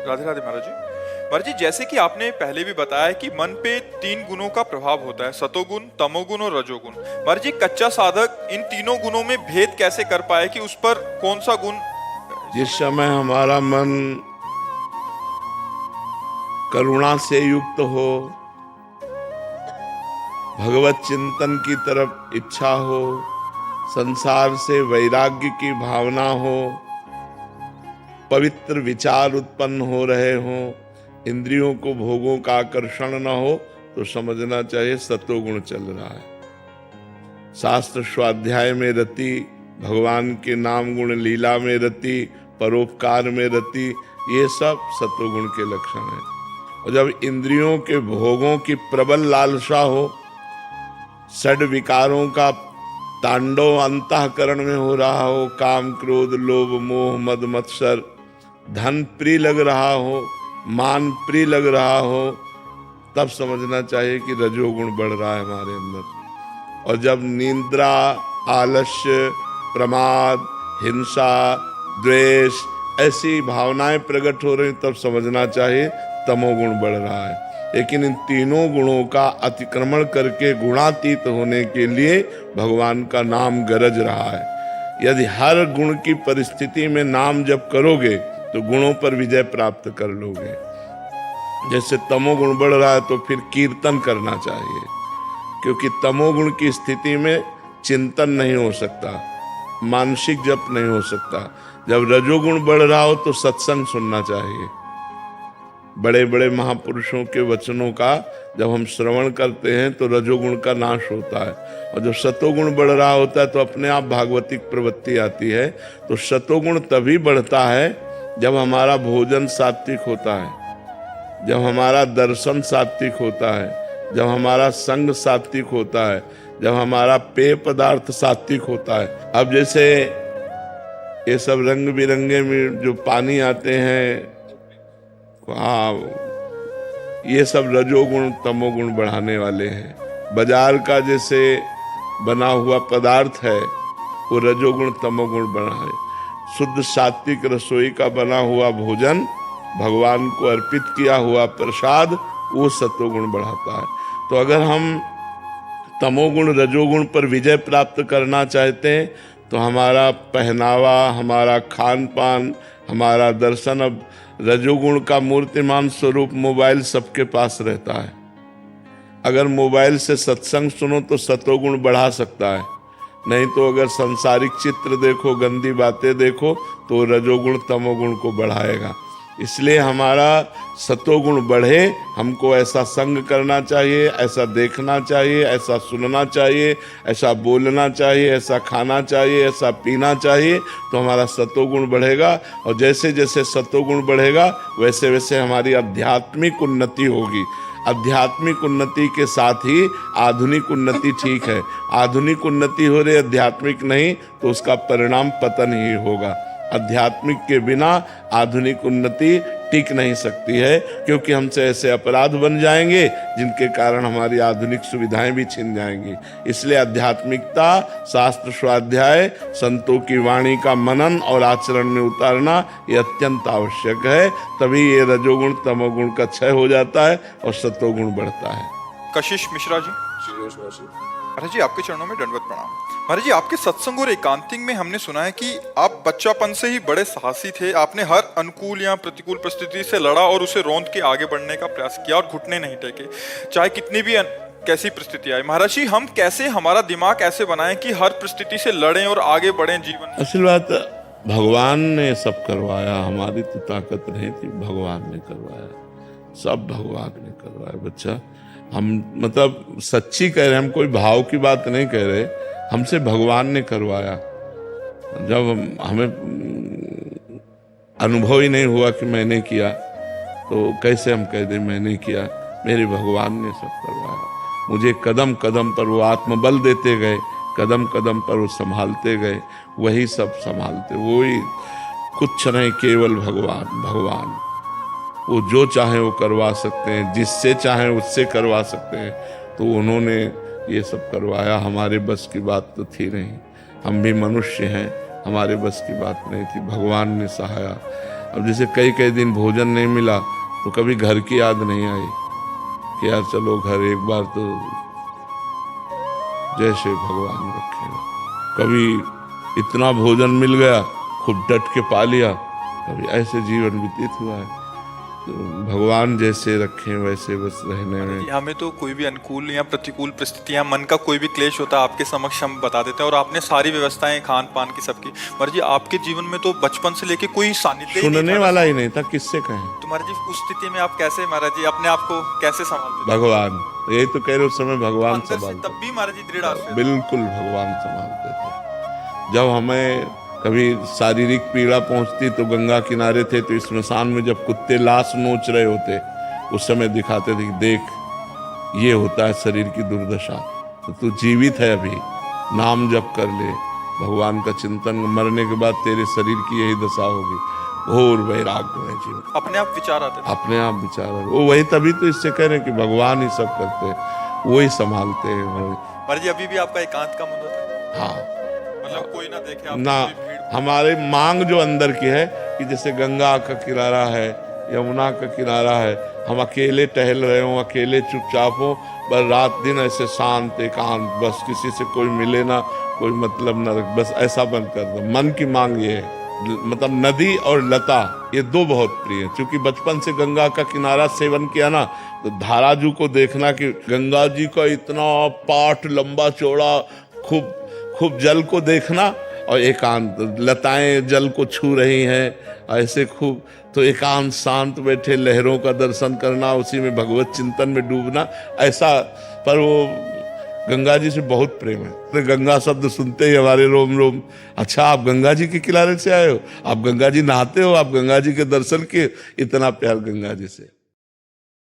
राधे राधे महाराज जी। महाराज जी, जैसे कि आपने पहले भी बताया कि मन पे 3 गुणों का प्रभाव होता है, सतोगुण, तमोगुण और रजोगुण। महाराज जी, कच्चा साधक इन तीनों गुणों में भेद कैसे कर पाए कि उस पर कौन सा गुण? जिस समय हमारा मन करुणा से युक्त हो, भगवत चिंतन की तरफ इच्छा हो, संसार से वैराग्य की भावना हो, पवित्र विचार उत्पन्न हो रहे हों, इंद्रियों को भोगों का आकर्षण न हो, तो समझना चाहिए सतोगुण चल रहा है। शास्त्र स्वाध्याय में रति, भगवान के नाम गुण लीला में रति, परोपकार में रति, ये सब सतोगुण के लक्षण हैं। और जब इंद्रियों के भोगों की प्रबल लालसा हो, षड विकारों का तांडव अंतःकरण में हो रहा हो, काम क्रोध लोभ मोह मद मत्सर, धन प्रिय लग रहा हो, मान प्रिय लग रहा हो, तब समझना चाहिए कि रजोगुण बढ़ रहा है हमारे अंदर। और जब निद्रा, आलस्य, प्रमाद, हिंसा, द्वेष ऐसी भावनाएं प्रकट हो रही, तब समझना चाहिए तमोगुण बढ़ रहा है। लेकिन इन तीनों गुणों का अतिक्रमण करके गुणातीत होने के लिए भगवान का नाम गरज रहा है। यदि हर गुण की परिस्थिति में नाम जप करोगे तो गुणों पर विजय प्राप्त कर लोगे। जैसे तमोगुण बढ़ रहा है तो फिर कीर्तन करना चाहिए, क्योंकि तमोगुण की स्थिति में चिंतन नहीं हो सकता, मानसिक जप नहीं हो सकता। जब रजोगुण बढ़ रहा हो तो सत्संग सुनना चाहिए। बड़े बड़े महापुरुषों के वचनों का जब हम श्रवण करते हैं तो रजोगुण का नाश होता है। और जब सतोगुण बढ़ रहा होता है तो अपने आप भागवतिक प्रवृत्ति आती है। तो सतोगुण तभी बढ़ता है जब हमारा भोजन सात्विक होता है, जब हमारा दर्शन सात्विक होता है, जब हमारा संग सात्विक होता है, जब हमारा पेय पदार्थ सात्विक होता है। अब जैसे ये सब रंग बिरंगे में जो पानी आते हैं, हाँ, ये सब रजोगुण तमोगुण बढ़ाने वाले हैं। बाजार का जैसे बना हुआ पदार्थ है वो रजोगुण तमोगुण बढ़ाए। शुद्ध सात्विक रसोई का बना हुआ भोजन, भगवान को अर्पित किया हुआ प्रसाद, वो सतोगुण बढ़ाता है। तो अगर हम तमोगुण रजोगुण पर विजय प्राप्त करना चाहते हैं तो हमारा पहनावा, हमारा खान पान, हमारा दर्शन, अब रजोगुण का मूर्तिमान स्वरूप मोबाइल सबके पास रहता है। अगर मोबाइल से सत्संग सुनो तो सतोगुण बढ़ा सकता है, नहीं तो अगर सांसारिक चित्र देखो, गंदी बातें देखो, तो रजोगुण तमोगुण को बढ़ाएगा। इसलिए हमारा सतोगुण बढ़े, हमको ऐसा संग करना चाहिए, ऐसा देखना चाहिए, ऐसा सुनना चाहिए, ऐसा बोलना चाहिए, ऐसा खाना चाहिए, ऐसा पीना चाहिए, तो हमारा सतोगुण बढ़ेगा। और जैसे जैसे सतोगुण बढ़ेगा वैसे वैसे हमारी आध्यात्मिक उन्नति होगी। आध्यात्मिक उन्नति के साथ ही आधुनिक उन्नति ठीक है। आधुनिक उन्नति हो रही, आध्यात्मिक नहीं, तो उसका परिणाम पतन ही होगा। आध्यात्मिक के बिना आधुनिक उन्नति टिक नहीं सकती है, क्योंकि हमसे ऐसे अपराध बन जाएंगे जिनके कारण हमारी आधुनिक सुविधाएं भी छिन जाएंगी। इसलिए आध्यात्मिकता, शास्त्र स्वाध्याय, संतों की वाणी का मनन और आचरण में उतारना ये अत्यंत आवश्यक है। तभी ये रजोगुण तमोगुण का क्षय हो जाता है और सतोगुण बढ़ता है। कशिश मिश्रा जी। महाराज जी, आपके चरणों में दंडवत प्रणाम। महाराज जी, आपके सत्संग और एकांतिक में हमने सुना है कि आप बच्चापन से ही बड़े साहसी थे। आपने हर अनुकूल या प्रतिकूल परिस्थिति से लड़ा और उसे रौंद के आगे बढ़ने का प्रयास किया और घुटने नहीं टेके, चाहे कितनी भी कैसी परिस्थिति आए। महाराज जी, हम कैसे हमारा दिमाग ऐसे बनाएं कि हर परिस्थिति से लड़ें और आगे बढ़ें जीवन? असल बात, भगवान ने सब करवाया, हमारी तो ताकत नहीं थी, भगवान ने करवाया, सब भगवान ने करवाया। बच्चा, हम मतलब सच्ची कह रहे हैं, हम कोई भाव की बात नहीं कह रहे, हमसे भगवान ने करवाया। जब हमें अनुभव ही नहीं हुआ कि मैंने किया, तो कैसे हम कह दें मैंने किया? मेरे भगवान ने सब करवाया। मुझे कदम कदम पर वो आत्मबल देते गए, कदम कदम पर वो संभालते गए, वही सब संभालते, वही, कुछ नहीं, केवल भगवान। भगवान वो जो चाहे वो करवा सकते हैं, जिससे चाहे उससे करवा सकते हैं, तो उन्होंने ये सब करवाया। हमारे बस की बात तो थी नहीं, हम भी मनुष्य हैं, हमारे बस की बात नहीं थी, भगवान ने सहाया। अब जैसे कई कई दिन भोजन नहीं मिला तो कभी घर की याद नहीं आई कि यार चलो घर एक बार तो, जैसे भगवान रखेगा। कभी इतना भोजन मिल गया, खूब डट के पा लिया, कभी ऐसे जीवन व्यतीत हुआ है। तो भगवान जैसे रखें वैसे बस रहने में। हमें तो कोई भी अनुकूल या प्रतिकूल परिस्थितियां, मन का कोई भी क्लेश होता है आपके समक्ष हम बता देते हैं, और आपने सारी व्यवस्थाएं खान पान की सबकी। महाराज जी आपके जीवन में तो बचपन से लेके कोई सानिध्य ही नहीं सुनने था। वाला ही नहीं था, किससे कहें। तो महाराज जी उस स्थिति में आप कैसे, महाराज जी अपने आप को कैसे संभालते थे? भगवान, यही तो कह रहे उस समय भगवान अंदर से संभालते, तब भी महाराज जी दृढ़ आश्रय था। बिल्कुल भगवान संभालते थे। जब हमें कभी शारीरिक पीड़ा पहुंचती तो गंगा किनारे थे, तो स्मशान में जब कुत्ते लाश नोच रहे होते उस समय दिखाते थे कि देख ये होता है शरीर की दुर्दशा, तो तू जीवित है अभी, नाम जप कर ले, भगवान का चिंतन, मरने के बाद तेरे शरीर की यही दशा होगी। घोर वैराग्य में जीवन, अपने आप विचार आते थे। अपने आप विचार, वो वही तभी तो इससे कह रहे हैं कि भगवान ही सब करते हैं, वो ही संभालते हैं। महाराज जी अभी भी आपका एकांत का मन होता है? हाँ, मतलब कोई ना देखे आप, ना, हमारे मांग जो अंदर की है कि जैसे गंगा का किनारा है, यमुना का किनारा है, हम अकेले टहल रहे हो, अकेले चुपचाप हो, बस रात दिन ऐसे शांत एकांत, बस किसी से कोई मिले ना, कोई मतलब ना, बस ऐसा बंद कर दो। मन की मांग ये है। मतलब नदी और लता ये दो बहुत प्रिय है, क्योंकि बचपन से गंगा का किनारा सेवन किया ना, तो धाराजू को देखना कि गंगा जी का इतना पाट लंबा चौड़ा, खूब खूब जल को देखना, और एकांत, लताएं जल को छू रही हैं ऐसे खूब, तो एकांत शांत बैठे लहरों का दर्शन करना, उसी में भगवत चिंतन में डूबना, ऐसा। पर वो गंगा जी से बहुत प्रेम है, तो गंगा शब्द सुनते ही हमारे रोम रोम, अच्छा आप गंगा जी के किनारे से आए हो, आप गंगा जी नहाते हो, आप गंगा जी के दर्शन किए, इतना प्यार गंगा जी से।